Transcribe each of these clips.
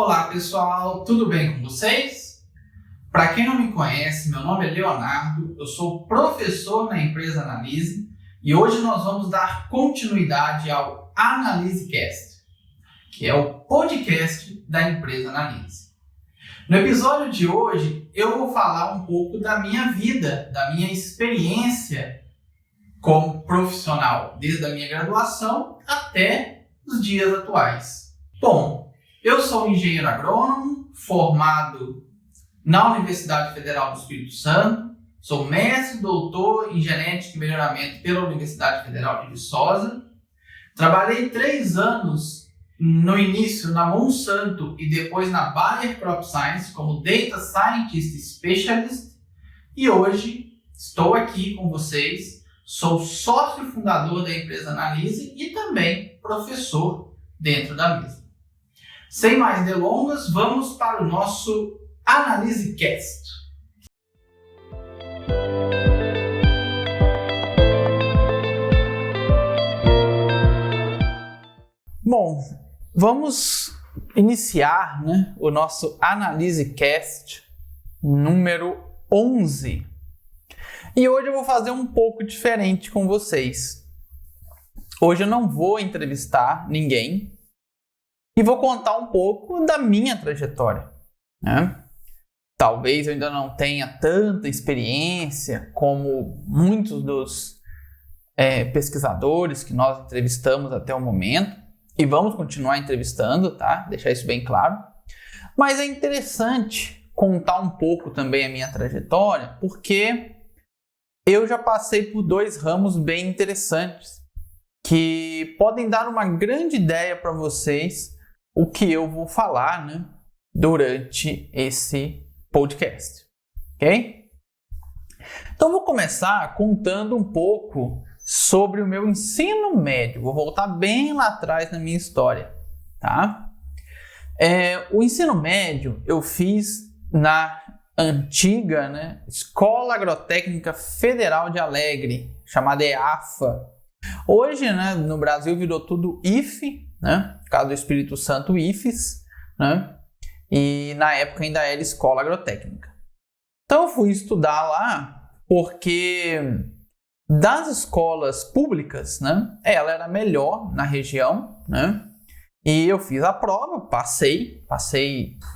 Olá pessoal, tudo bem com vocês? Para quem não me conhece, meu nome é Leonardo, eu sou professor na empresa Analise e hoje nós vamos dar continuidade ao AnaliseCast, que é o podcast da empresa Analise. No episódio de hoje eu vou falar um pouco da minha vida, da minha experiência como profissional, desde a minha graduação até os dias atuais. Bom, eu sou engenheiro agrônomo, formado na Universidade Federal do Espírito Santo, sou mestre e doutor em genética e melhoramento pela Universidade Federal de Viçosa. Trabalhei 3 anos no início na Monsanto e depois na Bayer Crop Science como Data Scientist Specialist e hoje estou aqui com vocês, sou sócio fundador da empresa Analise e também professor dentro da mesma. Sem mais delongas, vamos para o nosso AnaliseCast. Bom, vamos iniciar, o nosso AnaliseCast número 11. E hoje eu vou fazer um pouco diferente com vocês. Hoje eu não vou entrevistar ninguém. E vou contar um pouco da minha trajetória. Talvez eu ainda não tenha tanta experiência como muitos dos pesquisadores que nós entrevistamos até o momento. E vamos continuar entrevistando, tá? Deixar isso bem claro. Mas é interessante contar um pouco também a minha trajetória, porque eu já passei por 2 ramos bem interessantes que podem dar uma grande ideia para vocês o que eu vou falar, durante esse podcast, ok? Então, vou começar contando um pouco sobre o meu ensino médio. Vou voltar bem lá atrás na minha história, tá? O ensino médio eu fiz na antiga, Escola Agrotécnica Federal de Alegre, chamada EAFA. Hoje, no Brasil virou tudo IFE, no caso do Espírito Santo, IFES, e na época ainda era Escola Agrotécnica. Então eu fui estudar lá porque das escolas públicas, ela era melhor na região, e eu fiz a prova, passei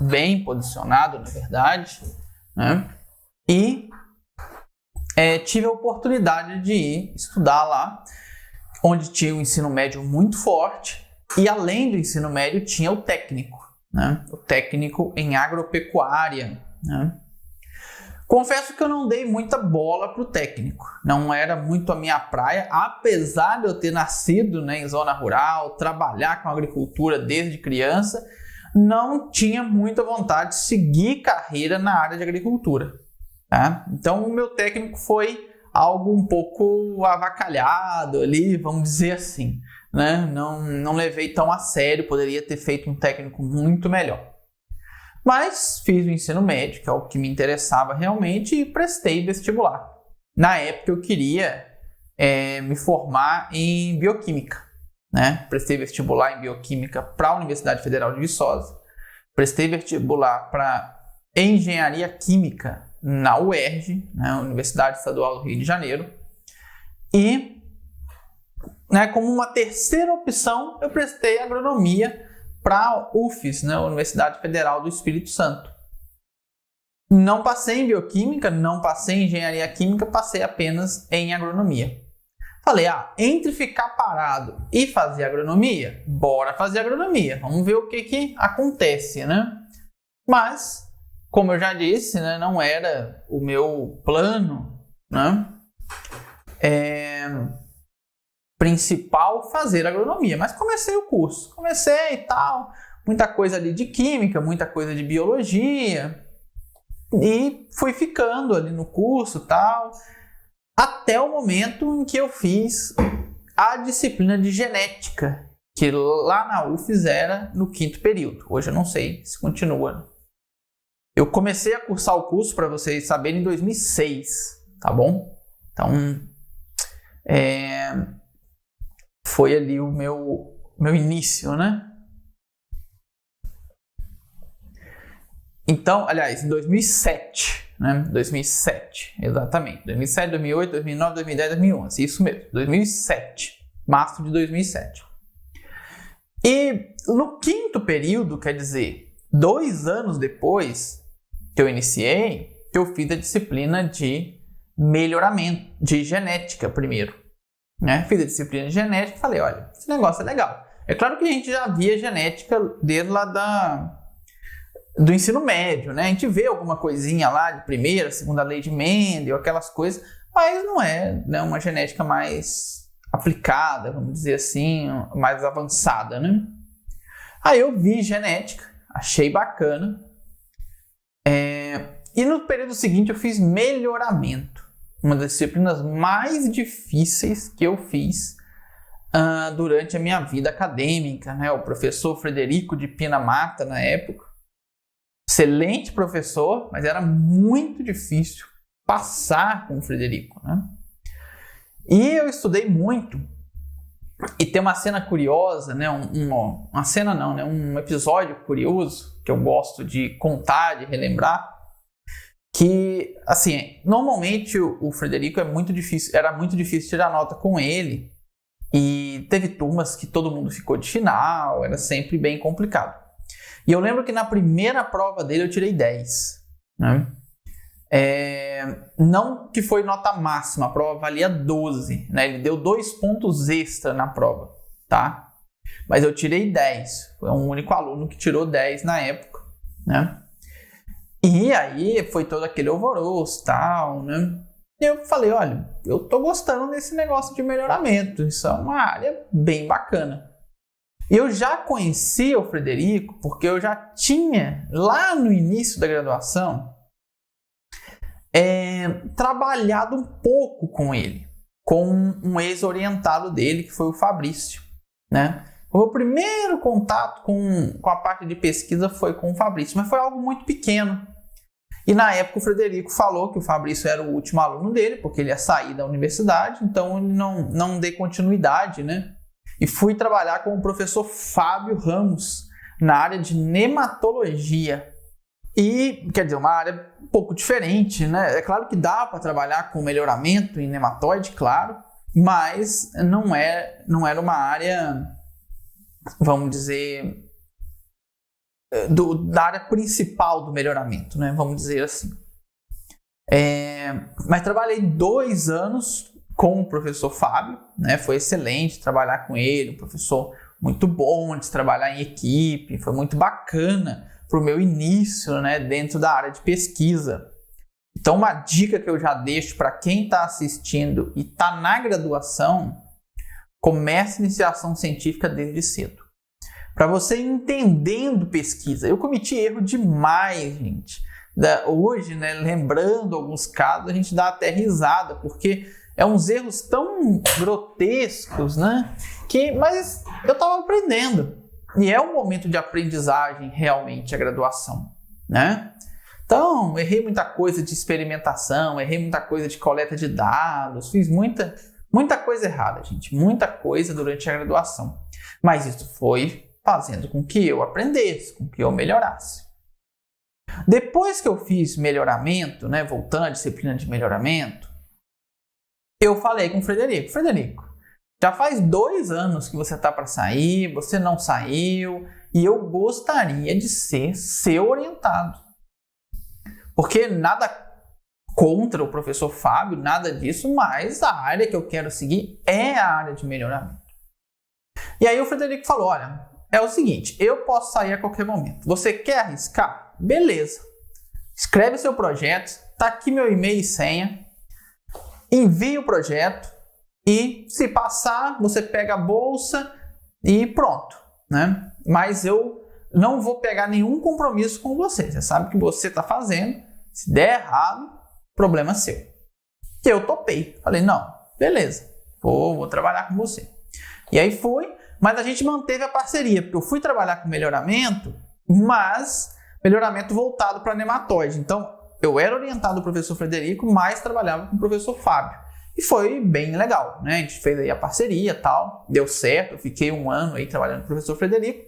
bem posicionado, na verdade, e tive a oportunidade de ir estudar lá, onde tinha o ensino médio muito forte, e além do ensino médio tinha o técnico, o técnico em agropecuária. Confesso que eu não dei muita bola para o técnico, não era muito a minha praia, apesar de eu ter nascido em zona rural, trabalhar com agricultura desde criança, não tinha muita vontade de seguir carreira na área de agricultura. Então o meu técnico foi algo um pouco avacalhado ali, vamos dizer assim. Não levei tão a sério, poderia ter feito um técnico muito melhor. Mas fiz o ensino médio, que é o que me interessava realmente, e prestei vestibular. Na época eu queria me formar em bioquímica. Prestei vestibular em bioquímica para a Universidade Federal de Viçosa. Prestei vestibular para engenharia química na UERJ, Universidade Estadual do Rio de Janeiro. E como uma terceira opção, eu prestei agronomia para a UFES, Universidade Federal do Espírito Santo. Não passei em bioquímica, não passei em engenharia química, passei apenas em agronomia. Falei, entre ficar parado e fazer agronomia, bora fazer agronomia. Vamos ver o que acontece, Mas, como eu já disse, não era o meu plano, principal fazer agronomia, mas comecei o curso, e tal, muita coisa ali de química, muita coisa de biologia, e fui ficando ali no curso tal, até o momento em que eu fiz a disciplina de genética, que lá na UFES era no 5º período, hoje eu não sei se continua. Eu comecei a cursar o curso, para vocês saberem, em 2006, tá bom? Então, foi ali o meu início, Então, aliás, em 2007, né? 2007, exatamente. 2007, 2008, 2009, 2010, 2011. Isso mesmo, 2007. Março de 2007. E no quinto período, quer dizer, 2 anos depois que eu iniciei, eu fiz a disciplina de melhoramento, de genética primeiro. Né? Fiz a disciplina de genética e falei, olha, esse negócio é legal. É claro que a gente já via genética desde lá do ensino médio, né? A gente vê alguma coisinha lá de primeira, segunda lei de Mendel, aquelas coisas, mas não é, né, uma genética mais aplicada, vamos dizer assim, mais avançada, né? Aí eu vi genética, achei bacana, e no período seguinte eu fiz melhoramento, uma das disciplinas mais difíceis que eu fiz durante a minha vida acadêmica, né? O professor Frederico de Pina Mata, na época, excelente professor, mas era muito difícil passar com o Frederico, né? E eu estudei muito. E tem uma cena curiosa, né? Uma cena não, né? Um episódio curioso que eu gosto de contar, de relembrar, que, assim, normalmente o Frederico era muito difícil tirar nota com ele, e teve turmas que todo mundo ficou de final, era sempre bem complicado. E eu lembro que na primeira prova dele eu tirei 10, né? Não que foi nota máxima, a prova valia 12, né? Ele deu 2 pontos extra na prova, tá? Mas eu tirei 10, foi um único aluno que tirou 10 na época, né? E aí foi todo aquele alvoroço e tal, né? E eu falei, olha, eu tô gostando desse negócio de melhoramento, isso é uma área bem bacana. Eu já conhecia o Frederico porque eu já tinha, lá no início da graduação, trabalhado um pouco com ele, com um ex-orientado dele, que foi o Fabrício, né? O meu primeiro contato com a parte de pesquisa foi com o Fabrício, mas foi algo muito pequeno. E na época o Frederico falou que o Fabrício era o último aluno dele, porque ele ia sair da universidade, então ele não dei continuidade, né? E fui trabalhar com o professor Fábio Ramos, na área de nematologia. E, quer dizer, uma área um pouco diferente, né? É claro que dá para trabalhar com melhoramento em nematóide, claro, mas não era uma área, vamos dizer, da área principal do melhoramento, né? Vamos dizer assim. Mas trabalhei 2 anos com o professor Fábio, né? Foi excelente trabalhar com ele, um professor muito bom de trabalhar em equipe, foi muito bacana para o meu início, né, dentro da área de pesquisa. Então, uma dica que eu já deixo para quem está assistindo e está na graduação, comece iniciação científica desde cedo. Para você ir entendendo pesquisa. Eu cometi erro demais, gente. Hoje, né, lembrando alguns casos, a gente dá até risada, porque uns erros tão grotescos, né? Mas eu estava aprendendo. E é um momento de aprendizagem realmente a graduação, né? Então, errei muita coisa de experimentação, errei muita coisa de coleta de dados, fiz muita coisa errada, gente. Muita coisa durante a graduação. Mas isso foi fazendo com que eu aprendesse, com que eu melhorasse. Depois que eu fiz melhoramento, né, voltando à disciplina de melhoramento, eu falei com o Frederico, já faz 2 anos que você está para sair, você não saiu, e eu gostaria de ser seu orientado. Porque nada contra o professor Fábio, nada disso, mas a área que eu quero seguir é a área de melhoramento. E aí o Frederico falou, olha, é o seguinte, eu posso sair a qualquer momento. Você quer arriscar? Beleza. Escreve seu projeto, tá aqui meu e-mail e senha, envie o projeto e se passar, você pega a bolsa e pronto, né? Mas eu não vou pegar nenhum compromisso com você. Você sabe que você está fazendo. Se der errado, problema seu. E eu topei. Falei, não, beleza, vou trabalhar com você. E aí fui, mas a gente manteve a parceria, porque eu fui trabalhar com melhoramento, mas melhoramento voltado para nematóide. Então, eu era orientado do professor Frederico, mas trabalhava com o professor Fábio. E foi bem legal, né? A gente fez aí a parceria e tal, deu certo, eu fiquei 1 ano aí trabalhando com o professor Frederico.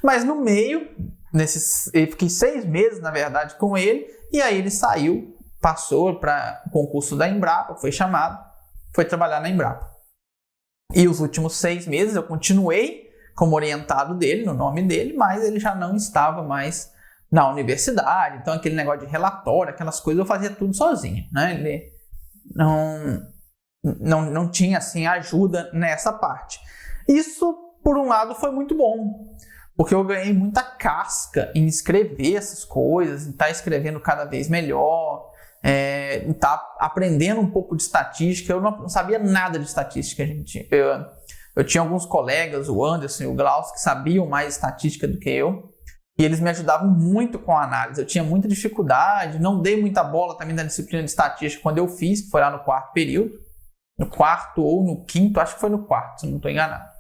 Mas no meio, eu fiquei 6 meses, na verdade, com ele, e aí ele saiu, passou para o concurso da Embrapa, foi chamado, foi trabalhar na Embrapa. E os últimos 6 meses eu continuei como orientado dele, no nome dele, mas ele já não estava mais na universidade, então aquele negócio de relatório, aquelas coisas, eu fazia tudo sozinho, né? Ele não tinha, assim, ajuda nessa parte. Isso, por um lado, foi muito bom, porque eu ganhei muita casca em escrever essas coisas, em estar escrevendo cada vez melhor, em estar aprendendo um pouco de estatística. Eu não sabia nada de estatística, gente. Eu tinha alguns colegas, o Anderson e o Glaucio, que sabiam mais estatística do que eu, e eles me ajudavam muito com a análise. Eu tinha muita dificuldade, não dei muita bola também da disciplina de estatística quando eu fiz, que foi lá no 4º período, no 4º ou no 5º, acho que foi no 4º, se não estou enganado.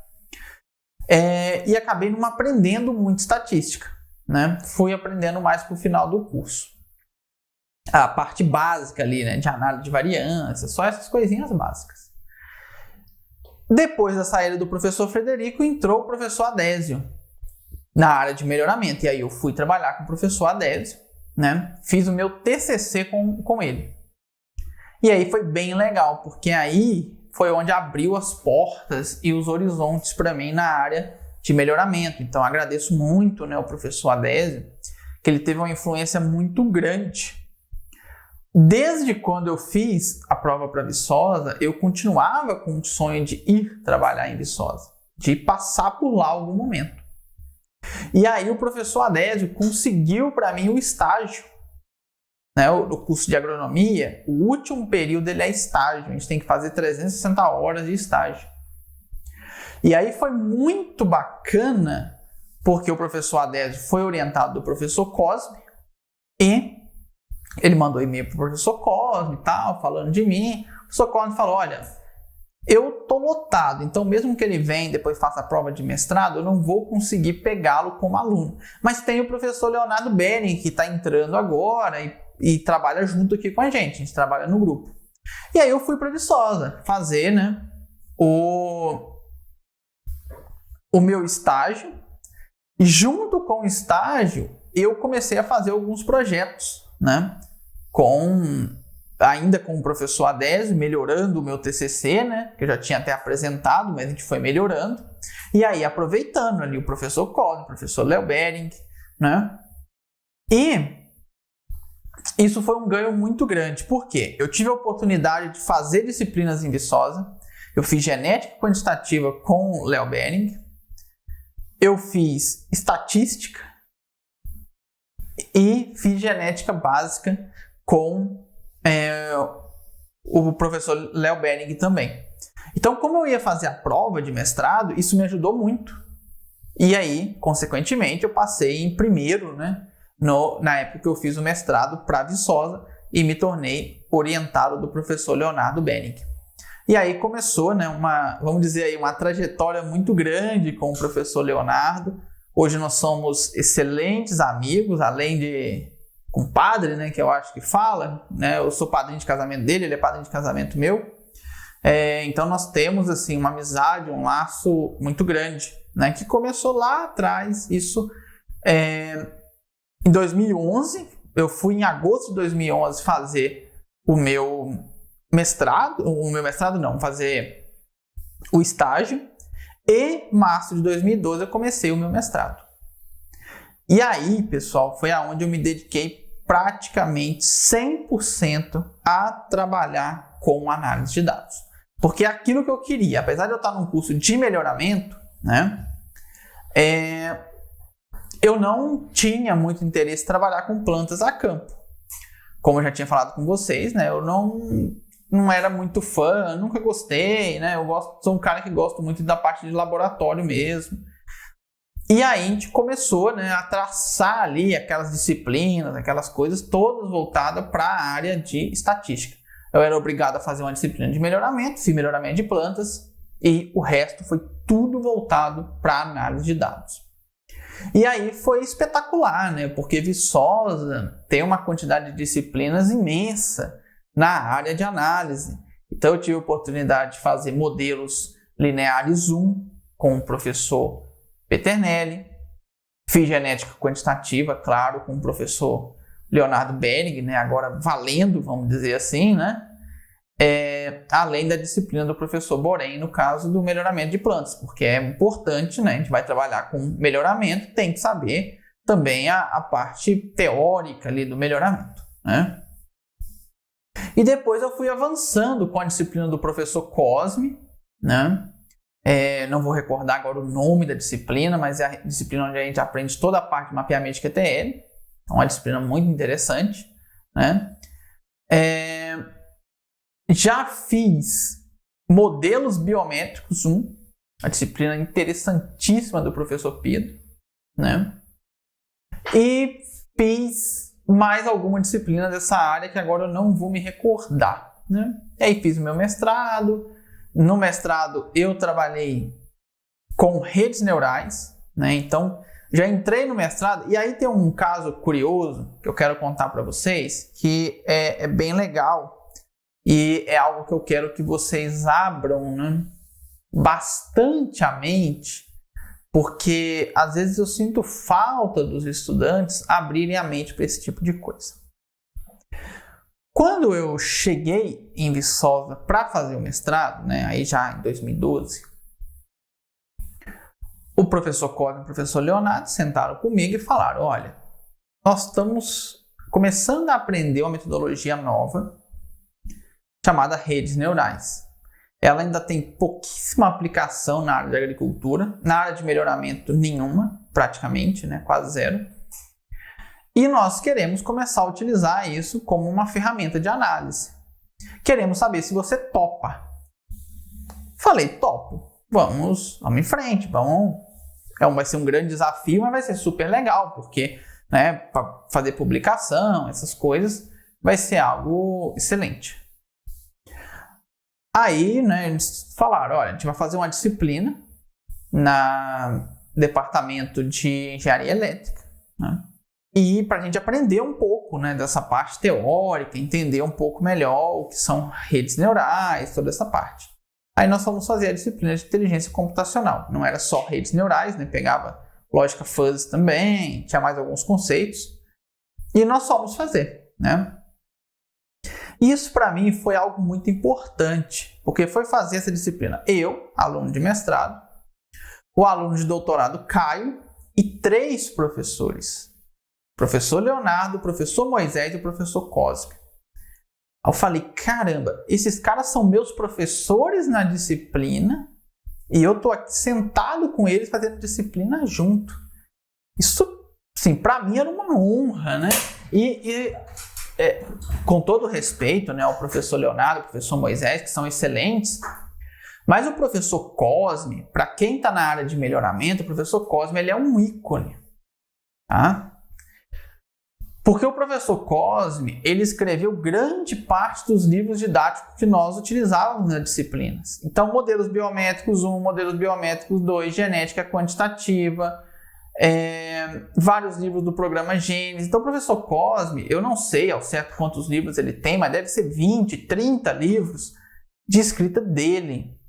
E acabei não aprendendo muito estatística, né? Fui aprendendo mais para o final do curso. A parte básica ali, né, de análise de variância, só essas coisinhas básicas. Depois da saída do professor Frederico, entrou o professor Adésio na área de melhoramento. E aí eu fui trabalhar com o professor Adésio, né? Fiz o meu TCC com ele. E aí foi bem legal, porque aí foi onde abriu as portas e os horizontes para mim na área de melhoramento. Então agradeço muito, né, ao professor Adésio, que ele teve uma influência muito grande. Desde quando eu fiz a prova para Viçosa, eu continuava com o sonho de ir trabalhar em Viçosa, de passar por lá algum momento. E aí o professor Adésio conseguiu para mim o estágio, né, o curso de agronomia. O último período ele é estágio, a gente tem que fazer 360 horas de estágio. E aí foi muito bacana, porque o professor Adésio foi orientado do professor Cosme, e ele mandou e-mail para o professor Cosme e tal, falando de mim. O professor Cosme falou: olha, eu tô lotado, então mesmo que ele venha e depois faça a prova de mestrado, eu não vou conseguir pegá-lo como aluno. Mas tem o professor Leonardo Bering, que está entrando agora e trabalha junto aqui com a gente trabalha no grupo. E aí eu fui para Viçosa fazer, né, o meu estágio, e junto com o estágio eu comecei a fazer alguns projetos, né, ainda com o professor Adésio, melhorando o meu TCC, né, que eu já tinha até apresentado, mas a gente foi melhorando, e aí aproveitando ali o professor Cosme, o professor Léo Bering, né, e isso foi um ganho muito grande, porque eu tive a oportunidade de fazer disciplinas em Viçosa. Eu fiz genética quantitativa com o Léo Bering, eu fiz estatística e fiz genética básica com o professor Léo Bering também. Então, como eu ia fazer a prova de mestrado, isso me ajudou muito. E aí, consequentemente, eu passei em primeiro, né, na época que eu fiz o mestrado para Viçosa, e me tornei orientado do professor Leonardo Bering. E aí começou, né, vamos dizer aí, uma trajetória muito grande com o professor Leonardo. Hoje nós somos excelentes amigos, além de compadre, né, que eu acho que fala, né, eu sou padrinho de casamento dele, ele é padrinho de casamento meu. Então nós temos, assim, uma amizade, um laço muito grande, né, que começou lá atrás. Isso em 2011, eu fui em agosto de 2011 fazer o meu mestrado, fazer o estágio, e em março de 2012 eu comecei o meu mestrado. E aí, pessoal, foi aonde eu me dediquei praticamente 100% a trabalhar com análise de dados. Porque é aquilo que eu queria, apesar de eu estar num curso de melhoramento, né, eu não tinha muito interesse em trabalhar com plantas a campo. Como eu já tinha falado com vocês, né, eu não era muito fã, nunca gostei, né, sou um cara que gosto muito da parte de laboratório mesmo. E aí a gente começou, né, a traçar ali aquelas disciplinas, aquelas coisas todas voltadas para a área de estatística. Eu era obrigado a fazer uma disciplina de melhoramento, fiz melhoramento de plantas, e o resto foi tudo voltado para análise de dados. E aí foi espetacular, né? Porque Viçosa tem uma quantidade de disciplinas imensa na área de análise. Então eu tive a oportunidade de fazer modelos lineares 1 com o professor Peternelli, Fiz genética quantitativa, claro, com o professor Leonardo Berg, né? Agora valendo, vamos dizer assim, né? Além da disciplina do professor Borém, no caso do melhoramento de plantas, porque é importante, né? A gente vai trabalhar com melhoramento, tem que saber também a parte teórica ali do melhoramento, né? E depois eu fui avançando com a disciplina do professor Cosme, né? Não vou recordar agora o nome da disciplina, mas é a disciplina onde a gente aprende toda a parte de mapeamento de QTL. É uma disciplina muito interessante, né? Já fiz modelos biométricos 1, a disciplina interessantíssima do professor Pedro, né? E fiz mais alguma disciplina dessa área que agora eu não vou me recordar, né? E aí fiz o meu mestrado. No mestrado eu trabalhei com redes neurais, né? Então já entrei no mestrado, e aí tem um caso curioso que eu quero contar para vocês, que é bem legal. E é algo que eu quero que vocês abram, né, bastante a mente, porque às vezes eu sinto falta dos estudantes abrirem a mente para esse tipo de coisa. Quando eu cheguei em Viçosa para fazer o mestrado, né, aí já em 2012, o professor Cosme e o professor Leonardo sentaram comigo e falaram: olha, nós estamos começando a aprender uma metodologia nova chamada redes neurais. Ela ainda tem pouquíssima aplicação na área de agricultura, na área de melhoramento nenhuma, praticamente, né, quase zero. E nós queremos começar a utilizar isso como uma ferramenta de análise. Queremos saber se você topa. Falei, topo. Vamos em frente, vai ser um grande desafio, mas vai ser super legal, porque, né, para fazer publicação, essas coisas, vai ser algo excelente. Aí, né, eles falaram: olha, a gente vai fazer uma disciplina no departamento de engenharia elétrica, né? E para a gente aprender um pouco, né, dessa parte teórica, entender um pouco melhor o que são redes neurais, toda essa parte. Aí nós fomos fazer a disciplina de inteligência computacional. Não era só redes neurais, né, pegava lógica fuzzy também, tinha mais alguns conceitos. E nós fomos fazer, né? Isso para mim foi algo muito importante, porque foi fazer essa disciplina eu, aluno de mestrado, o aluno de doutorado Caio e 3 professores. Professor Leonardo, professor Moisés e o professor Cosme. Aí eu falei: caramba, esses caras são meus professores na disciplina e eu tô aqui sentado com eles fazendo disciplina junto. Isso, sim, para mim era uma honra, né? Com todo respeito, né, ao professor Leonardo, ao professor Moisés, que são excelentes, mas o professor Cosme, para quem está na área de melhoramento, o professor Cosme ele é um ícone, tá? Porque o professor Cosme ele escreveu grande parte dos livros didáticos que nós utilizávamos nas disciplinas. Então, modelos biométricos 1, modelos biométricos 2, genética quantitativa, vários livros do programa Gênesis. Então o professor Cosme, eu não sei ao certo quantos livros ele tem, mas deve ser 20, 30 livros de escrita dele.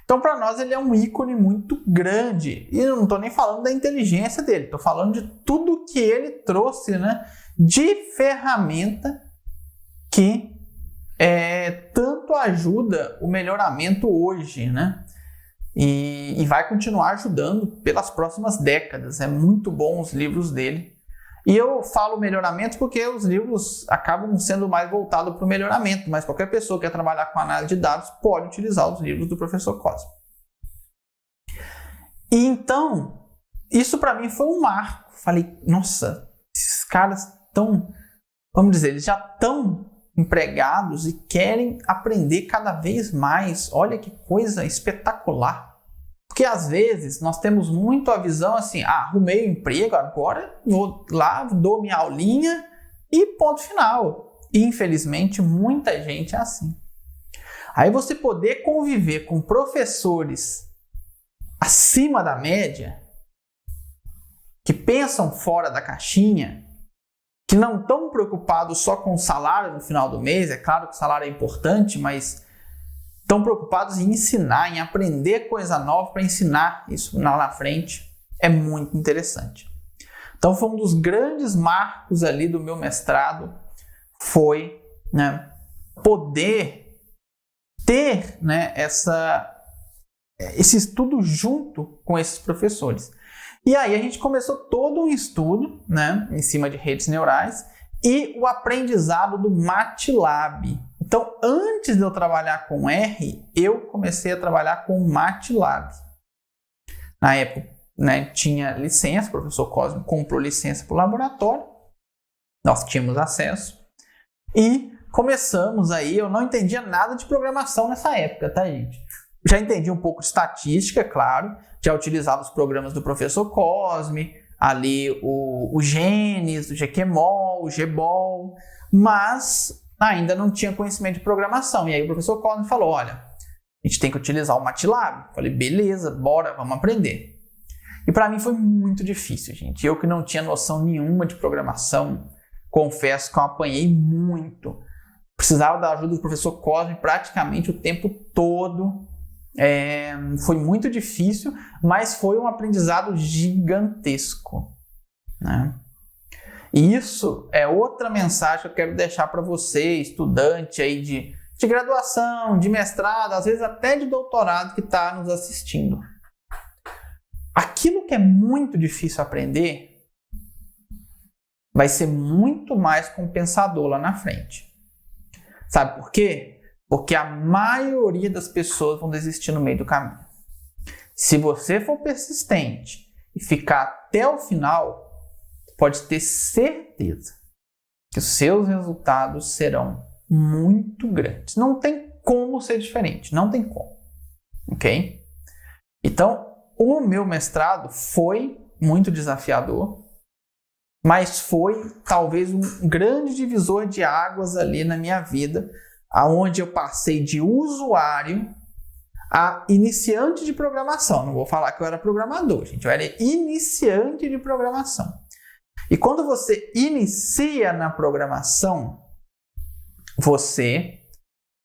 Então para nós ele é um ícone muito grande, e eu não estou nem falando da inteligência dele, estou falando de tudo que ele trouxe, né, de ferramenta que tanto ajuda o melhoramento hoje, né? E vai continuar ajudando pelas próximas décadas. É muito bom os livros dele. E eu falo melhoramento porque os livros acabam sendo mais voltados para o melhoramento, mas qualquer pessoa que quer trabalhar com análise de dados pode utilizar os livros do professor Cosme. E então, isso para mim foi um marco. Falei: nossa, esses caras estão, vamos dizer, eles já estão empregados e querem aprender cada vez mais. Olha que coisa espetacular. Porque às vezes nós temos muito a visão assim: arrumei um emprego, agora vou lá, dou minha aulinha e ponto final. E infelizmente muita gente é assim. Aí você poder conviver com professores acima da média, que pensam fora da caixinha, que não estão preocupados só com o salário no final do mês. É claro que o salário é importante, mas estão preocupados em ensinar, em aprender coisa nova para ensinar isso lá na frente. É muito interessante. Então foi um dos grandes marcos ali do meu mestrado, foi, né, poder ter, né, esse estudo junto com esses professores. E aí a gente começou todo um estudo, né, em cima de redes neurais e o aprendizado do MATLAB. Então, antes de eu trabalhar com R, eu comecei a trabalhar com MATLAB. Na época, né, tinha licença, o professor Cosme comprou licença para o laboratório, nós tínhamos acesso e começamos aí. Eu não entendia nada de programação nessa época, tá, gente? Já entendi um pouco de estatística, claro, já utilizava os programas do professor Cosme, ali o Genes, o GQMOL, o GBOL, mas ainda não tinha conhecimento de programação. E aí o professor Cosme falou, olha, a gente tem que utilizar o MATLAB. Falei, beleza, bora, vamos aprender. E para mim foi muito difícil, gente. Eu que não tinha noção nenhuma de programação, confesso que eu apanhei muito. Precisava da ajuda do professor Cosme praticamente o tempo todo. Foi muito difícil, mas foi um aprendizado gigantesco, né? E isso é outra mensagem que eu quero deixar para você, estudante aí de graduação, de mestrado, às vezes até de doutorado que está nos assistindo. Aquilo que é muito difícil aprender vai ser muito mais compensador lá na frente. Sabe por quê? Porque a maioria das pessoas vão desistir no meio do caminho. Se você for persistente e ficar até o final, pode ter certeza que os seus resultados serão muito grandes. Não tem como ser diferente, não tem como. Ok? Então, o meu mestrado foi muito desafiador, mas foi talvez um grande divisor de águas ali na minha vida, aonde eu passei de usuário a iniciante de programação. Não vou falar que eu era programador, gente. Eu era iniciante de programação. E quando você inicia na programação, você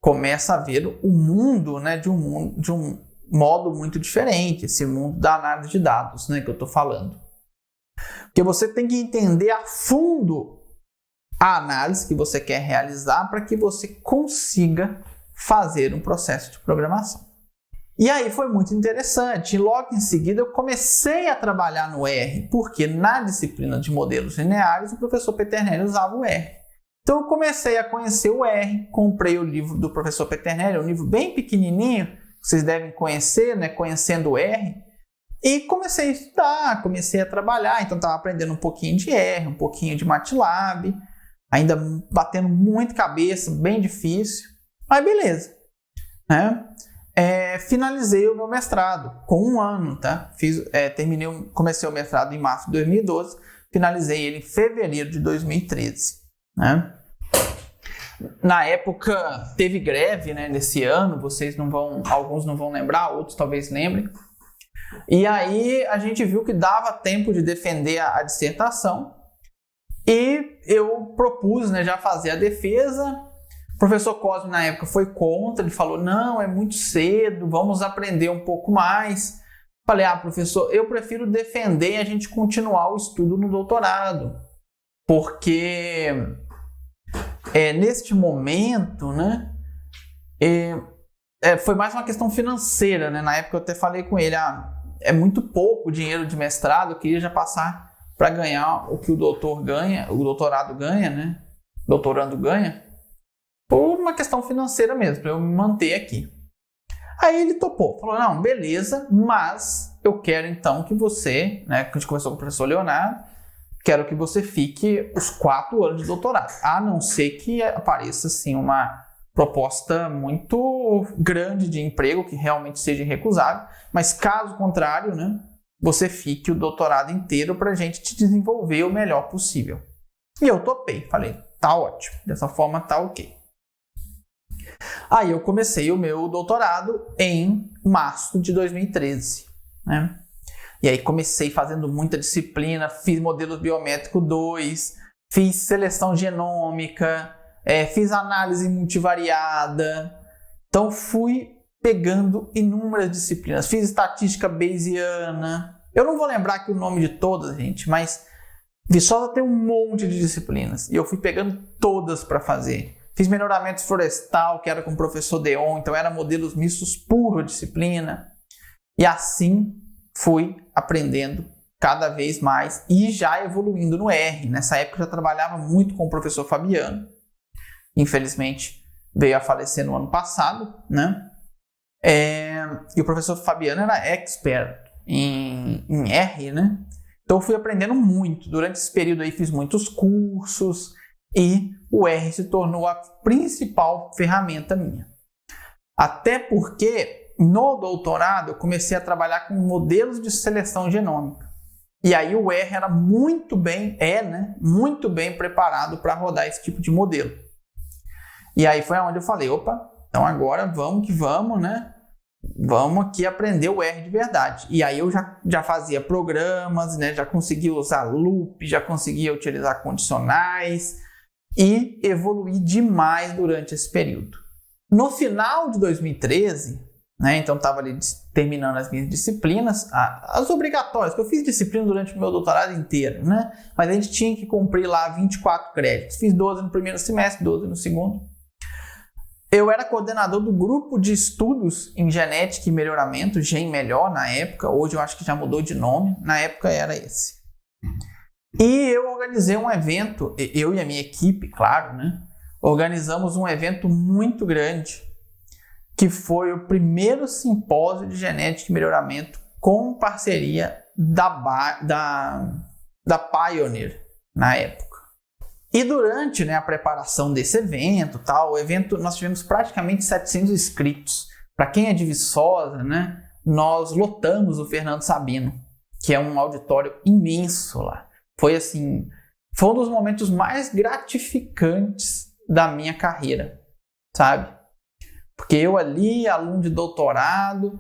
começa a ver o mundo, né, de um modo muito diferente. Esse mundo da análise de dados, né, que eu estou falando. Porque você tem que entender a fundo a análise que você quer realizar para que você consiga fazer um processo de programação. E aí foi muito interessante. E logo em seguida eu comecei a trabalhar no R, porque na disciplina de modelos lineares o professor Peternelli usava o R. Então eu comecei a conhecer o R, comprei o livro do professor Peternelli, um livro bem pequenininho, que vocês devem conhecer, né, Conhecendo o R, e comecei a estudar, comecei a trabalhar. Então estava aprendendo um pouquinho de R, um pouquinho de MATLAB, ainda batendo muito cabeça, bem difícil, mas beleza, né? Finalizei o meu mestrado com 1 ano, tá? Comecei o mestrado em março de 2012, finalizei ele em fevereiro de 2013, né? Na época teve greve, né, nesse ano, alguns não vão lembrar, outros talvez lembrem. E aí a gente viu que dava tempo de defender a dissertação. E eu propus, né, já fazer a defesa. O professor Cosme, na época, foi contra. Ele falou, não, é muito cedo, vamos aprender um pouco mais. Falei, professor, eu prefiro defender e a gente continuar o estudo no doutorado. Porque neste momento, né, foi mais uma questão financeira, né? Na época eu até falei com ele, é muito pouco dinheiro de mestrado, eu queria já passar para ganhar o que o doutorado ganha, né? Doutorando ganha, por uma questão financeira mesmo, para eu me manter aqui. Aí ele topou, falou, não, beleza, mas eu quero então que você, né, que a gente conversou com o professor Leonardo, quero que você fique os 4 anos de doutorado, a não ser que apareça assim uma proposta muito grande de emprego que realmente seja irrecusável, mas caso contrário, né, você fique o doutorado inteiro para a gente te desenvolver o melhor possível. E eu topei, falei, tá ótimo, dessa forma tá ok. Aí eu comecei o meu doutorado em março de 2013, né? E aí comecei fazendo muita disciplina, fiz modelo biométrico 2, fiz seleção genômica, fiz análise multivariada. Então fui pegando inúmeras disciplinas. Fiz estatística bayesiana. Eu não vou lembrar aqui o nome de todas, gente, mas Viçosa tem um monte de disciplinas e eu fui pegando todas para fazer. Fiz melhoramento florestal, que era com o professor Deon, então era modelos mistos puro disciplina. E assim fui aprendendo cada vez mais e já evoluindo no R. Nessa época eu já trabalhava muito com o professor Fabiano. Infelizmente veio a falecer no ano passado, né? E o professor Fabiano era expert em R, né? Então eu fui aprendendo muito. Durante esse período aí fiz muitos cursos e o R se tornou a principal ferramenta minha. Até porque no doutorado eu comecei a trabalhar com modelos de seleção genômica. E aí o R era muito bem preparado para rodar esse tipo de modelo. E aí foi onde eu falei, opa, então agora vamos que vamos, né? Vamos aqui aprender o R de verdade. E aí eu já fazia programas, né? Já conseguia usar loop, já conseguia utilizar condicionais e evoluí demais durante esse período. No final de 2013, né? Então estava ali terminando as minhas disciplinas, as obrigatórias, que eu fiz disciplina durante o meu doutorado inteiro, né? Mas a gente tinha que cumprir lá 24 créditos. Fiz 12 no primeiro semestre, 12 no segundo. Eu era coordenador do grupo de estudos em genética e melhoramento, GenMelhor na época, hoje eu acho que já mudou de nome, na época era esse. E eu organizei um evento, eu e a minha equipe, claro, né? Organizamos um evento muito grande, que foi o primeiro simpósio de genética e melhoramento com parceria da Pioneer na época. E durante, né, a preparação desse evento, o evento, nós tivemos praticamente 700 inscritos. Para quem é de Viçosa, né, nós lotamos o Fernando Sabino, que é um auditório imenso lá. Foi um dos momentos mais gratificantes da minha carreira, sabe? Porque eu ali, aluno de doutorado,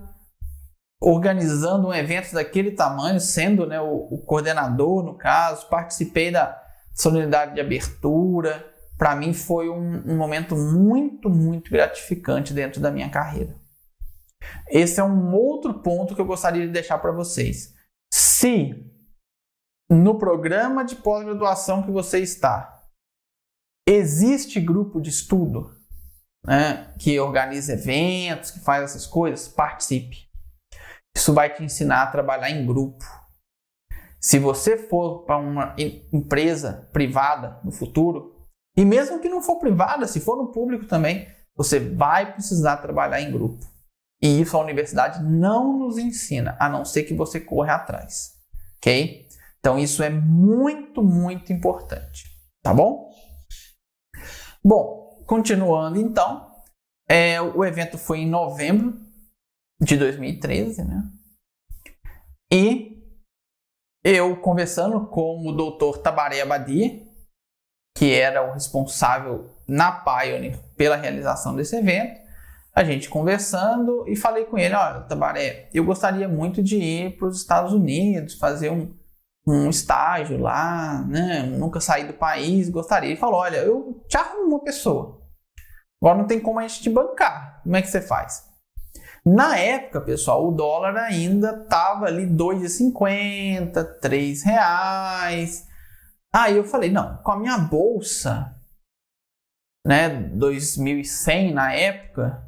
organizando um evento daquele tamanho, sendo, né, o coordenador, no caso, participei da solenidade de abertura. Para mim foi um momento muito, muito gratificante dentro da minha carreira. Esse é um outro ponto que eu gostaria de deixar para vocês. Se no programa de pós-graduação que você está, existe grupo de estudo, né, que organiza eventos, que faz essas coisas, participe. Isso vai te ensinar a trabalhar em grupo. Se você for para uma empresa privada no futuro, e mesmo que não for privada, se for no público também, você vai precisar trabalhar em grupo. E isso a universidade não nos ensina, a não ser que você corra atrás. Ok? Então isso é muito, muito importante. Tá bom? Bom, continuando então, o evento foi em novembro de 2013, né? E eu conversando com o Dr. Tabaré Abadia, que era o responsável na Pioneer pela realização desse evento, a gente conversando e falei com ele, olha, Tabaré, eu gostaria muito de ir para os Estados Unidos, fazer um estágio lá, né? Nunca saí do país, gostaria. Ele falou, olha, eu te arrumo uma pessoa. Agora não tem como a gente te bancar. Como é que você faz? Na época, pessoal, o dólar ainda estava ali R$ 2,50, R$ 3. Aí eu falei, não, com a minha bolsa, né, 2.100 na época,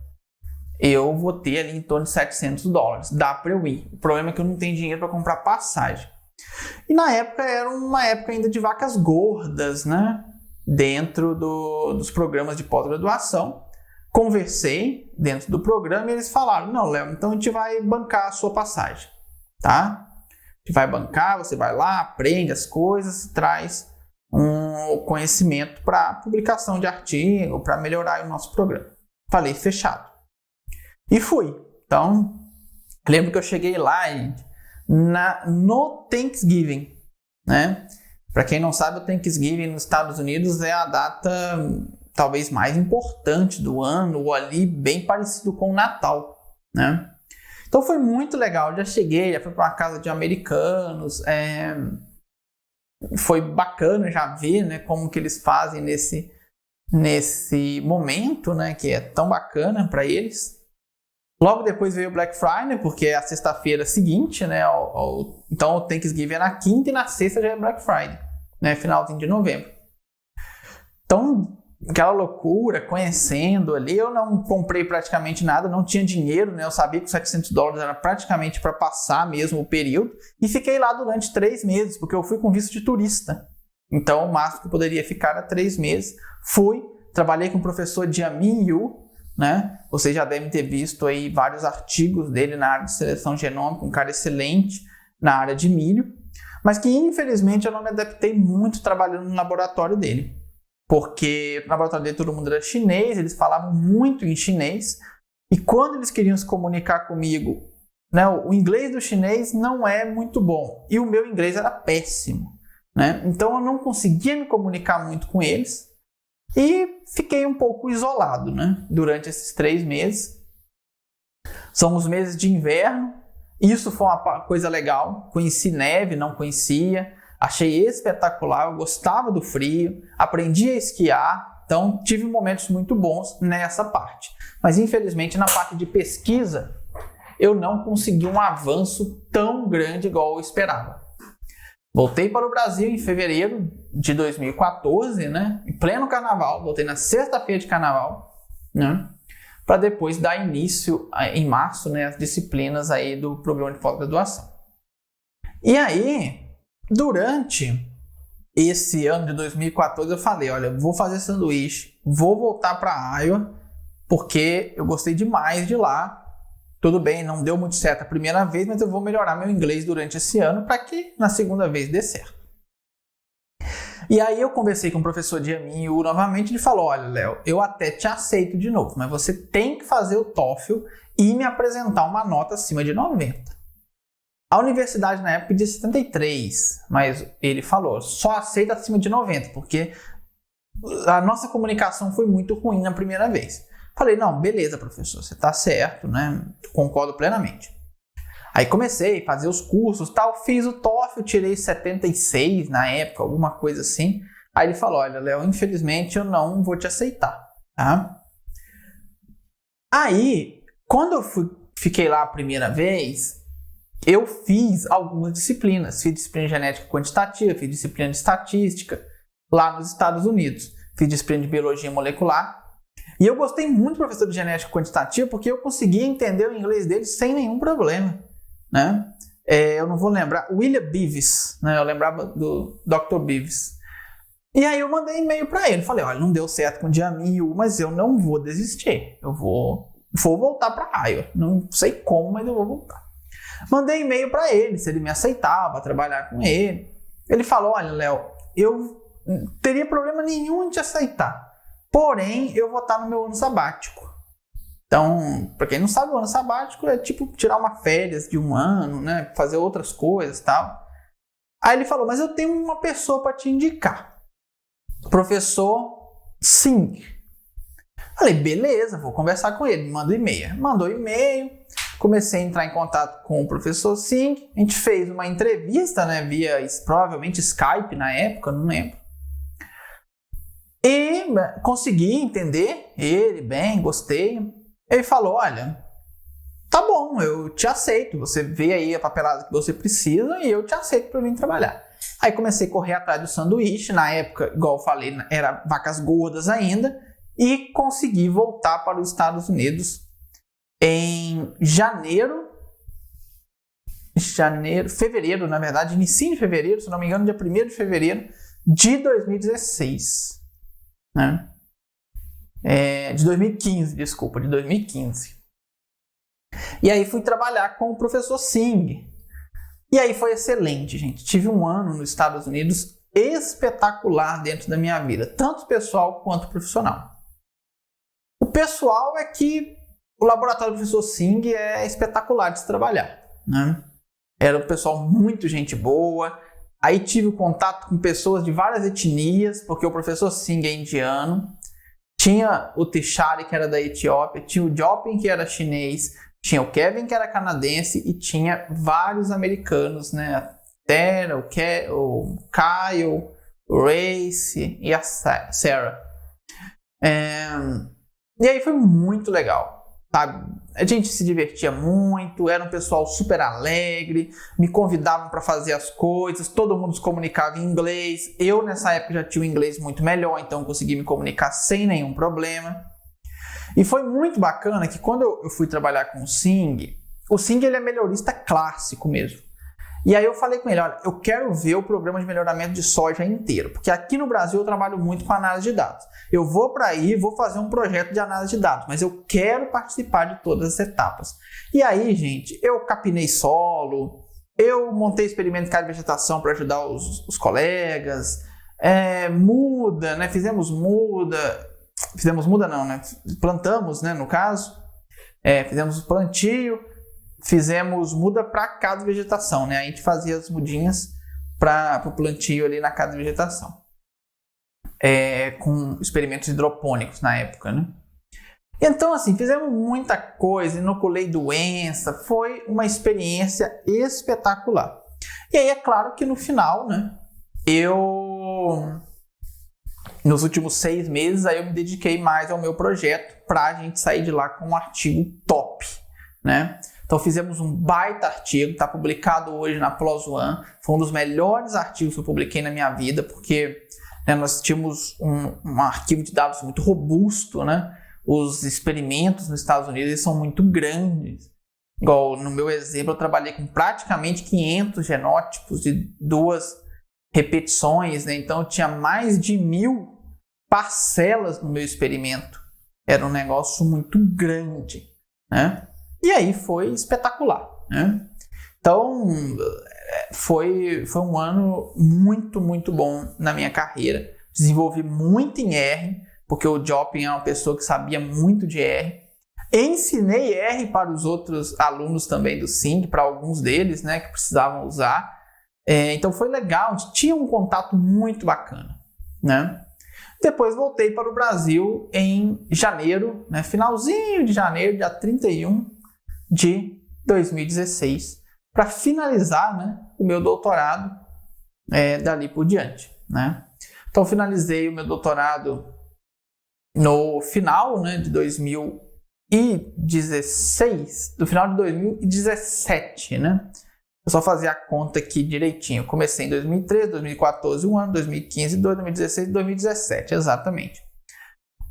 eu vou ter ali em torno de $700. Dá para eu ir. O problema é que eu não tenho dinheiro para comprar passagem. E na época era uma época ainda de vacas gordas, né? Dentro dos programas de pós-graduação. Conversei dentro do programa e eles falaram, não, Léo, então a gente vai bancar a sua passagem, tá? A gente vai bancar, você vai lá, aprende as coisas, traz um conhecimento para publicação de artigo, para melhorar o nosso programa. Falei, fechado. E fui. Então, lembro que eu cheguei lá no Thanksgiving, né? Para quem não sabe, o Thanksgiving nos Estados Unidos é a data talvez mais importante do ano, ou ali bem parecido com o Natal, né? Então foi muito legal, já cheguei, já fui para uma casa de americanos, foi bacana já ver, né, como que eles fazem nesse momento, né, que é tão bacana para eles. Logo depois veio o Black Friday, porque é a sexta-feira seguinte, né, então o Thanksgiving é na quinta e na sexta já é Black Friday. né, finalzinho de novembro. Então, aquela loucura, conhecendo ali, eu não comprei praticamente nada, não tinha dinheiro, né? Eu sabia que os $700 era praticamente para passar mesmo o período, e fiquei lá durante 3 meses, porque eu fui com visto de turista. Então, o máximo que eu poderia ficar era 3 meses. Fui, trabalhei com o professor Jiamin Yu, né? Vocês já devem ter visto aí vários artigos dele na área de seleção genômica, um cara excelente na área de milho, mas que infelizmente eu não me adaptei muito trabalhando no laboratório dele. Porque no laboratório dele todo mundo era chinês, eles falavam muito em chinês, e quando eles queriam se comunicar comigo, né, o inglês do chinês não é muito bom, e o meu inglês era péssimo, né? Então eu não conseguia me comunicar muito com eles, e fiquei um pouco isolado, né, durante esses 3 meses. São os meses de inverno, isso foi uma coisa legal, conheci neve, não conhecia, achei espetacular, eu gostava do frio, aprendi a esquiar, então tive momentos muito bons nessa parte. Mas infelizmente na parte de pesquisa eu não consegui um avanço tão grande igual eu esperava. Voltei para o Brasil em fevereiro de 2014, né, em pleno carnaval, voltei na sexta-feira de carnaval, né, para depois dar início em março, né, às disciplinas aí do programa de pós-graduação. E aí, durante esse ano de 2014, eu falei, olha, vou fazer sanduíche, vou voltar para Iowa, porque eu gostei demais de lá. Tudo bem, não deu muito certo a primeira vez, mas eu vou melhorar meu inglês durante esse ano para que na segunda vez dê certo. E aí eu conversei com o professor Jiamin Yu novamente, ele falou, olha, Léo, eu até te aceito de novo, mas você tem que fazer o TOEFL e me apresentar uma nota acima de 90. A universidade na época disse 73, mas ele falou, só aceita acima de 90, porque a nossa comunicação foi muito ruim na primeira vez. Falei, não, beleza, professor, você tá certo, né? Concordo plenamente. Aí comecei a fazer os cursos, tal, fiz o TOEFL, tirei 76 na época, alguma coisa assim. Aí ele falou, olha, Léo, infelizmente eu não vou te aceitar, tá? Aí, quando eu fiquei lá a primeira vez, eu fiz algumas disciplinas. Fiz disciplina de genética quantitativa, fiz disciplina de estatística lá nos Estados Unidos. Fiz disciplina de biologia molecular. E eu gostei muito do professor de genética quantitativa porque eu conseguia entender o inglês dele sem nenhum problema, né? Eu não vou lembrar. William Beavis, né? Eu lembrava do Dr. Beavis. E aí eu mandei e-mail para ele. Falei, olha, não deu certo com o Jiamin Yu, mas eu não vou desistir. Eu vou voltar para Iowa. Não sei como, mas eu vou voltar. Mandei e-mail para ele, se ele me aceitava trabalhar com ele. Ele falou, olha, Léo, eu não teria problema nenhum em te aceitar. Porém, eu vou estar no meu ano sabático. Então, para quem não sabe, o ano sabático é tipo tirar uma férias de um ano, né? Fazer outras coisas e tal. Aí ele falou, mas eu tenho uma pessoa para te indicar. Professor Singh. Falei, beleza, vou conversar com ele. Manda e-mail. Mandou e-mail. Comecei a entrar em contato com o professor Singh. A gente fez uma entrevista, né? Via provavelmente Skype na época, não lembro. E consegui entender ele bem, gostei. Ele falou, olha, tá bom, eu te aceito. Você vê aí a papelada que você precisa e eu te aceito para vir trabalhar. Aí comecei a correr atrás do sanduíche. Na época, igual eu falei, era vacas gordas ainda. E consegui voltar para os Estados Unidos em fevereiro, na verdade, início de fevereiro, se não me engano, dia 1º de fevereiro de 2016. Né? De 2015, desculpa, de 2015. E aí fui trabalhar com o professor Singh. E aí foi excelente, gente. Tive um ano nos Estados Unidos espetacular dentro da minha vida, tanto pessoal quanto profissional. O pessoal é que o laboratório do professor Singh é espetacular de se trabalhar, né? Era um pessoal muito gente boa. Aí tive contato com pessoas de várias etnias, porque o professor Singh é indiano. Tinha o Tishari, que era da Etiópia, tinha o Jopin, que era chinês, tinha o Kevin, que era canadense, e tinha vários americanos, né? A Tera, o Kyle, o Race e a Sarah. E aí foi muito legal. sabe? A gente se divertia muito, era um pessoal super alegre, me convidavam para fazer as coisas, todo mundo se comunicava em inglês. Eu, nessa época, já tinha o inglês muito melhor, então consegui me comunicar sem nenhum problema. E foi muito bacana que quando eu fui trabalhar com o Sing ele é melhorista clássico mesmo. E aí eu falei com ele, olha, eu quero ver o programa de melhoramento de soja inteiro, porque aqui no Brasil eu trabalho muito com análise de dados. Eu vou para aí, vou fazer um projeto de análise de dados, mas eu quero participar de todas as etapas. E aí, gente, eu capinei solo, eu montei experimento de cada vegetação para ajudar os colegas, muda, né? Fizemos muda não, né? Plantamos, né, no caso, fizemos o plantio, fizemos muda para cada vegetação, né? A gente fazia as mudinhas para o plantio ali na cada vegetação. Com experimentos hidropônicos na época, né? Então, assim, fizemos muita coisa, inoculei doença, foi uma experiência espetacular. E aí, é claro que no final, né, nos últimos 6 meses, aí eu me dediquei mais ao meu projeto para a gente sair de lá com um artigo top, né? Então fizemos um baita artigo, está publicado hoje na PLOS ONE, foi um dos melhores artigos que eu publiquei na minha vida, porque, né, nós tínhamos um arquivo de dados muito robusto, né? Os experimentos nos Estados Unidos eles são muito grandes. Igual no meu exemplo, eu trabalhei com praticamente 500 genótipos de 2 repetições, né? Então eu tinha mais de 1000 parcelas no meu experimento. Era um negócio muito grande, né? E aí foi espetacular, né? Então foi um ano muito, muito bom na minha carreira. Desenvolvi muito em R, porque o Jopin é uma pessoa que sabia muito de R. Ensinei R para os outros alunos também do Sing, para alguns deles, né, que precisavam usar. Então foi legal, tinha um contato muito bacana, né? Depois voltei para o Brasil em janeiro, né, finalzinho de janeiro, dia 31 de 2016, para finalizar, né, o meu doutorado dali por diante, né? Então finalizei o meu doutorado no final, né, de 2016, no final de 2017, né? Eu só fazer a conta aqui direitinho. Comecei em 2013, 2014, um ano, 2015, 2016 e 2017, exatamente.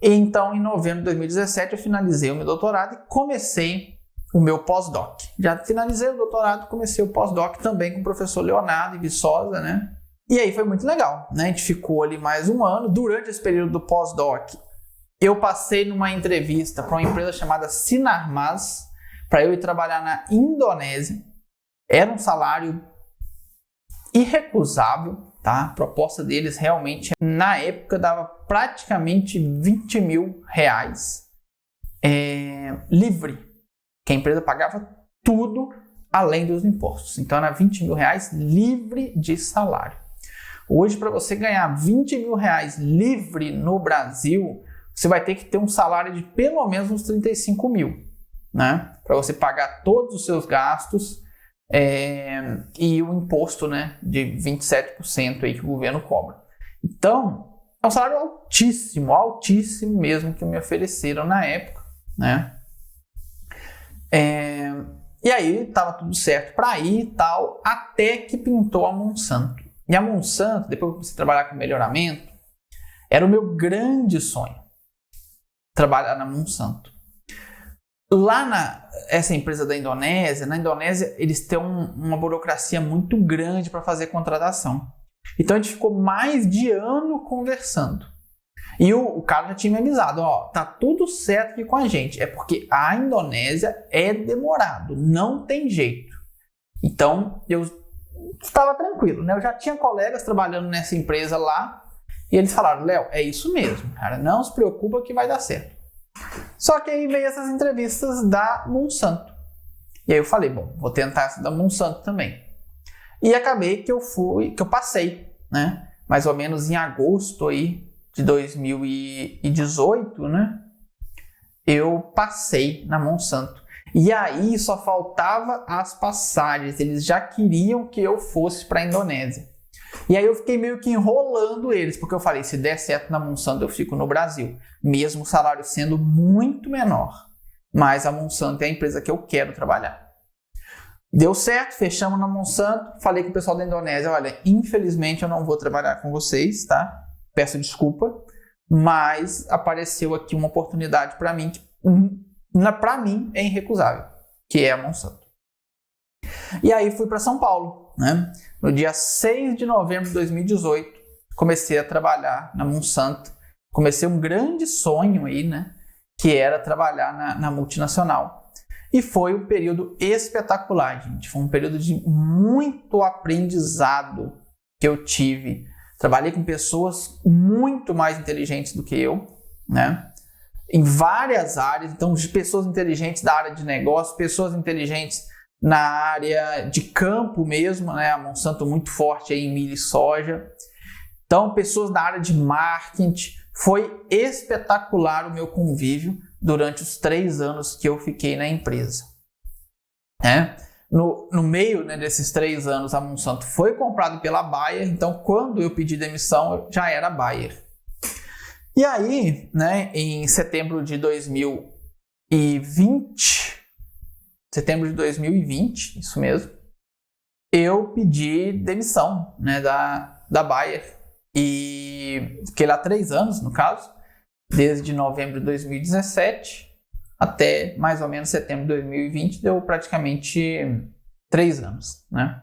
Então, em novembro de 2017, eu finalizei o meu doutorado e comecei o meu pós-doc. Já finalizei o doutorado, comecei o pós-doc também com o professor Leonardo e Viçosa, né? E aí foi muito legal, né? A gente ficou ali mais um ano. Durante esse período do pós-doc, eu passei numa entrevista para uma empresa chamada Sinarmas, para eu ir trabalhar na Indonésia. Era um salário irrecusável, tá? A proposta deles realmente, na época, dava praticamente R$20 mil livre, que a empresa pagava tudo além dos impostos. Então era R$20 mil livre de salário. Hoje, para você ganhar R$20 mil livre no Brasil, você vai ter que ter um salário de pelo menos uns 35 mil, né? Para você pagar todos os seus gastos e o imposto, né, de 27% aí que o governo cobra. Então, é um salário altíssimo, altíssimo mesmo que me ofereceram na época, né? E aí estava tudo certo para ir e tal, até que pintou a Monsanto. E a Monsanto, depois que eu comecei a trabalhar com melhoramento, era o meu grande sonho, trabalhar na Monsanto. Lá essa empresa da Indonésia, na Indonésia eles têm uma burocracia muito grande para fazer contratação. Então a gente ficou mais de ano conversando. E o cara já tinha me avisado, ó, tá tudo certo aqui com a gente. É porque a Indonésia é demorado, não tem jeito. Então eu estava tranquilo, né? Eu já tinha colegas trabalhando nessa empresa lá e eles falaram, Léo, é isso mesmo, cara, não se preocupa que vai dar certo. Só que aí veio essas entrevistas da Monsanto. E aí eu falei, bom, vou tentar essa da Monsanto também. E acabei que eu passei, né? Mais ou menos em agosto aí de 2018, né? Eu passei na Monsanto. E aí só faltava as passagens. Eles já queriam que eu fosse para a Indonésia. E aí eu fiquei meio que enrolando eles, porque eu falei, se der certo na Monsanto eu fico no Brasil, mesmo o salário sendo muito menor. mas a Monsanto é a empresa que eu quero trabalhar. Deu certo, fechamos na Monsanto, falei com o pessoal da Indonésia, olha, infelizmente eu não vou trabalhar com vocês, tá? Peço desculpa, mas apareceu aqui uma oportunidade para mim, que para mim é irrecusável, que é a Monsanto. E aí fui para São Paulo, né? No dia 6 de novembro de 2018, comecei a trabalhar na Monsanto, comecei um grande sonho aí, né? Que era trabalhar na multinacional. E foi um período espetacular, gente. Foi um período de muito aprendizado que eu tive. Trabalhei com pessoas muito mais inteligentes do que eu, né? Em várias áreas. Então, de pessoas inteligentes da área de negócio, pessoas inteligentes na área de campo mesmo, né? A Monsanto muito forte aí em milho e soja. Então, pessoas da área de marketing. Foi espetacular o meu convívio durante os 3 anos que eu fiquei na empresa. No meio, né, desses 3 anos, a Monsanto foi comprada pela Bayer, então quando eu pedi demissão, eu já era Bayer. E aí, né, em setembro de 2020, isso mesmo, eu pedi demissão, né, da Bayer. E fiquei lá 3 anos, no caso, desde novembro de 2017 até mais ou menos setembro de 2020, deu praticamente 3 anos, né?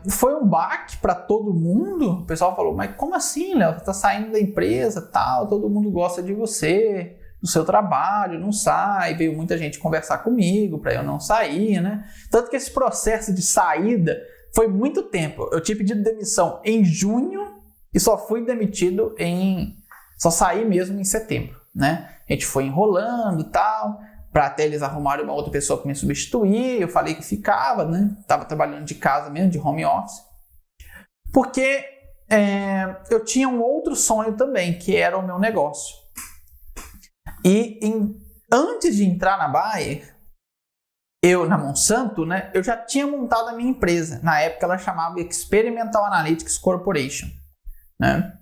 Foi um baque para todo mundo. O pessoal falou, mas como assim, Léo? Você está saindo da empresa, tal, todo mundo gosta de você, do seu trabalho, não sai. Veio muita gente conversar comigo para eu não sair, né? Tanto que esse processo de saída foi muito tempo. Eu tinha pedido demissão em junho e só fui demitido só saí mesmo em setembro, né? A gente foi enrolando e tal, para até eles arrumarem uma outra pessoa para me substituir. Eu falei que ficava, né? Tava trabalhando de casa mesmo, de home office. Porque eu tinha um outro sonho também, que era o meu negócio. E antes de entrar na Bayer, na Monsanto, né, eu já tinha montado a minha empresa. Na época ela chamava Experimental Analytics Corporation, né?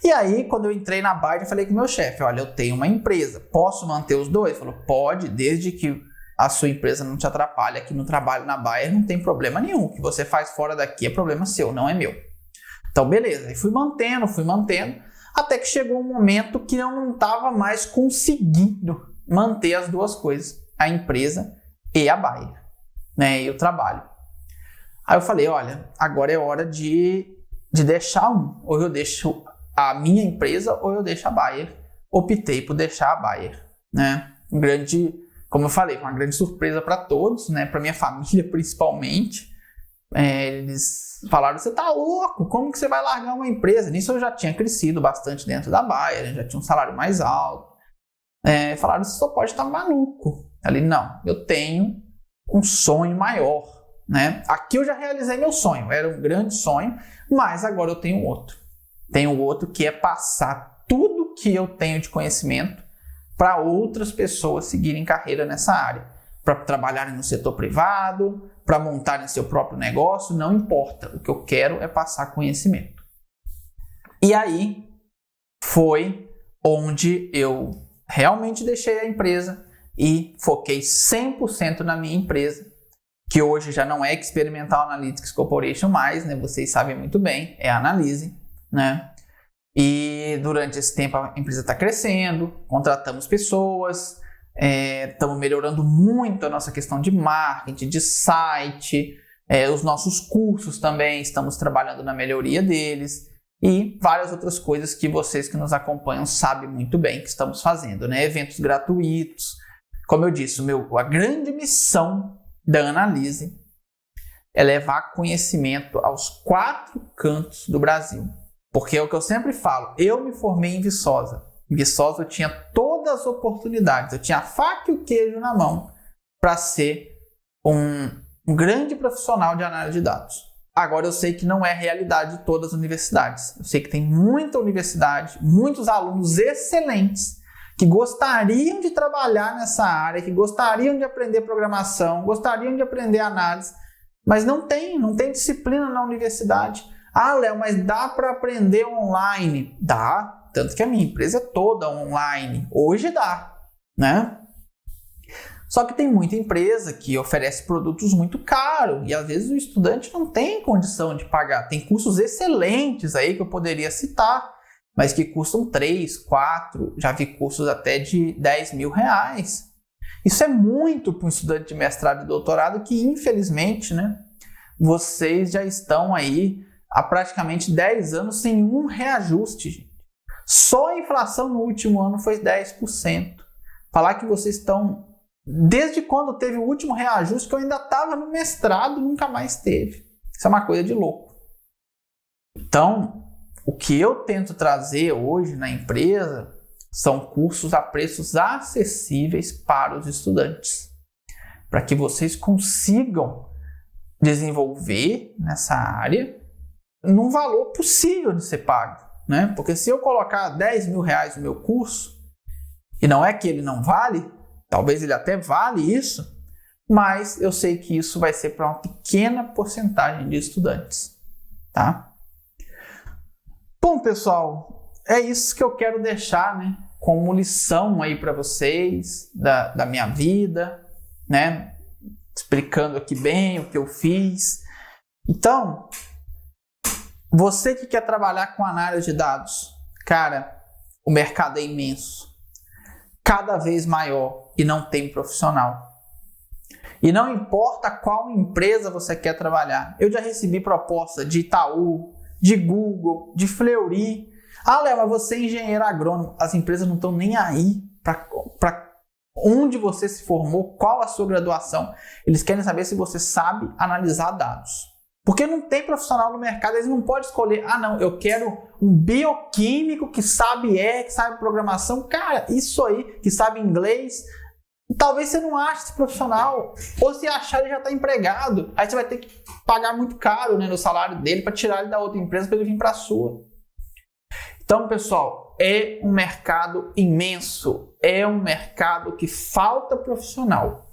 E aí, quando eu entrei na Bayer, eu falei com o meu chefe, olha, eu tenho uma empresa, posso manter os dois? Ele falou, pode, desde que a sua empresa não te atrapalhe aqui no trabalho na Bayer, não tem problema nenhum. O que você faz fora daqui é problema seu, não é meu. Então, beleza. Aí fui mantendo, até que chegou um momento que eu não estava mais conseguindo manter as duas coisas, a empresa e a Bayer, né, e o trabalho. Aí eu falei, olha, agora é hora de deixar ou eu deixo a minha empresa ou eu deixo a Bayer. Optei por deixar a Bayer, né? Como eu falei, uma grande surpresa para todos, né? Para minha família principalmente. Eles falaram, você tá louco? Como que você vai largar uma empresa? Nisso eu já tinha crescido bastante dentro da Bayer, já tinha um salário mais alto. Falaram, você só pode estar maluco. Ali, não, eu tenho um sonho maior, né? Aqui eu já realizei meu sonho, era um grande sonho, mas agora eu tenho outro. Tenho outro que é passar tudo que eu tenho de conhecimento para outras pessoas seguirem carreira nessa área, para trabalharem no setor privado, para montarem seu próprio negócio, não importa. O que eu quero é passar conhecimento. E aí foi onde eu realmente deixei a empresa e foquei 100% na minha empresa, que hoje já não é Experimental Analytics Corporation mais, né? Vocês sabem muito bem, é a Analyze, né? E durante esse tempo a empresa está crescendo, contratamos pessoas, estamos melhorando muito a nossa questão de marketing, de site, os nossos cursos também, estamos trabalhando na melhoria deles e várias outras coisas que vocês que nos acompanham sabem muito bem que estamos fazendo, né? Eventos gratuitos. Como eu disse, a grande missão da Analyze é levar conhecimento aos 4 cantos do Brasil. Porque é o que eu sempre falo, eu me formei em Viçosa. Em Viçosa eu tinha todas as oportunidades, eu tinha a faca e o queijo na mão para ser um grande profissional de análise de dados. Agora eu sei que não é a realidade de todas as universidades. Eu sei que tem muita universidade, muitos alunos excelentes que gostariam de trabalhar nessa área, que gostariam de aprender programação, gostariam de aprender análise, mas não tem disciplina na universidade. Ah, Léo, mas dá para aprender online? Dá, tanto que a minha empresa é toda online. Hoje dá, né? Só que tem muita empresa que oferece produtos muito caros e às vezes o estudante não tem condição de pagar. Tem cursos excelentes aí que eu poderia citar, mas que custam 3, 4, já vi cursos até de 10 mil reais. Isso é muito para um estudante de mestrado e doutorado que, infelizmente, né, vocês já estão aí há praticamente 10 anos sem um reajuste, gente. Só a inflação no último ano foi 10%. Falar que vocês estão... Desde quando teve o último reajuste, que eu ainda estava no mestrado, nunca mais teve. Isso é uma coisa de louco. Então, o que eu tento trazer hoje na empresa são cursos a preços acessíveis para os estudantes, para que vocês consigam desenvolver nessa área num valor possível de ser pago, né? Porque se eu colocar 10 mil reais no meu curso, e não é que ele não vale, talvez ele até vale isso, mas eu sei que isso vai ser para uma pequena porcentagem de estudantes, tá? Bom, pessoal, é isso que eu quero deixar, né, como lição aí para vocês da minha vida, né? Explicando aqui bem o que eu fiz. Então, você que quer trabalhar com análise de dados, cara, o mercado é imenso, cada vez maior e não tem profissional. E não importa qual empresa você quer trabalhar. Eu já recebi proposta de Itaú, de Google, de Fleury. Ah, Léo, mas você é engenheiro agrônomo. As empresas não estão nem aí para onde você se formou, qual a sua graduação. Eles querem saber se você sabe analisar dados. Porque não tem profissional no mercado, eles não podem escolher, ah não, eu quero um bioquímico que sabe que sabe programação. Cara, isso aí, que sabe inglês, talvez você não ache esse profissional. Ou se achar, ele já está empregado. Aí você vai ter que pagar muito caro, né, no salário dele para tirar ele da outra empresa para ele vir para a sua. Então, pessoal, é um mercado imenso. É um mercado que falta profissional.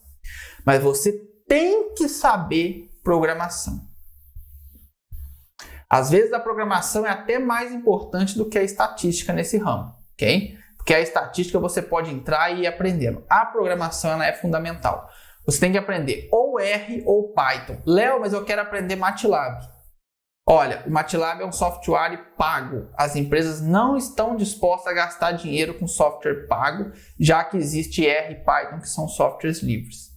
Mas você tem que saber programação. Às vezes a programação é até mais importante do que a estatística nesse ramo, ok? Porque a estatística você pode entrar e ir aprendendo. A programação ela é fundamental. Você tem que aprender ou R ou Python. Léo, mas eu quero aprender MATLAB. Olha, o MATLAB é um software pago. As empresas não estão dispostas a gastar dinheiro com software pago, já que existe R e Python, que são softwares livres.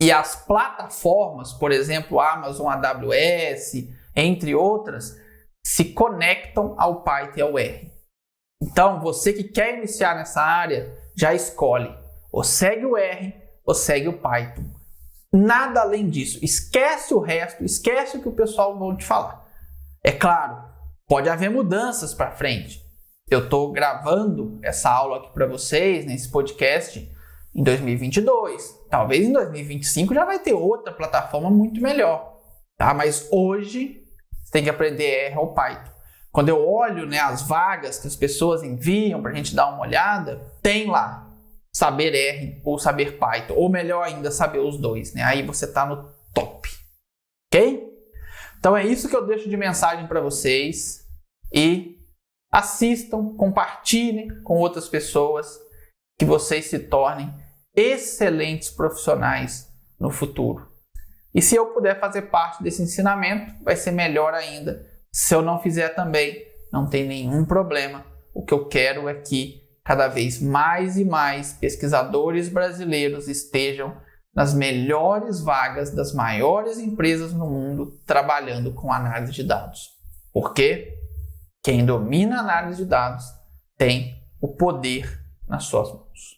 E as plataformas, por exemplo, Amazon AWS, entre outras, se conectam ao Python e ao R. Então, você que quer iniciar nessa área, já escolhe. Ou segue o R, ou segue o Python. Nada além disso. Esquece o resto, esquece o que o pessoal vai te falar. É claro, pode haver mudanças para frente. Eu estou gravando essa aula aqui para vocês, nesse podcast, em 2022. Talvez em 2025 já vai ter outra plataforma muito melhor. Tá? Mas hoje, você tem que aprender R ou Python. Quando eu olho, né, as vagas que as pessoas enviam para a gente dar uma olhada, tem lá saber R ou saber Python, ou melhor ainda, saber os dois, né? Aí você está no top, ok? Então é isso que eu deixo de mensagem para vocês e assistam, compartilhem com outras pessoas, que vocês se tornem excelentes profissionais no futuro. E se eu puder fazer parte desse ensinamento, vai ser melhor ainda. Se eu não fizer também, não tem nenhum problema. O que eu quero é que cada vez mais e mais pesquisadores brasileiros estejam nas melhores vagas das maiores empresas no mundo trabalhando com análise de dados. Porque quem domina a análise de dados tem o poder nas suas mãos.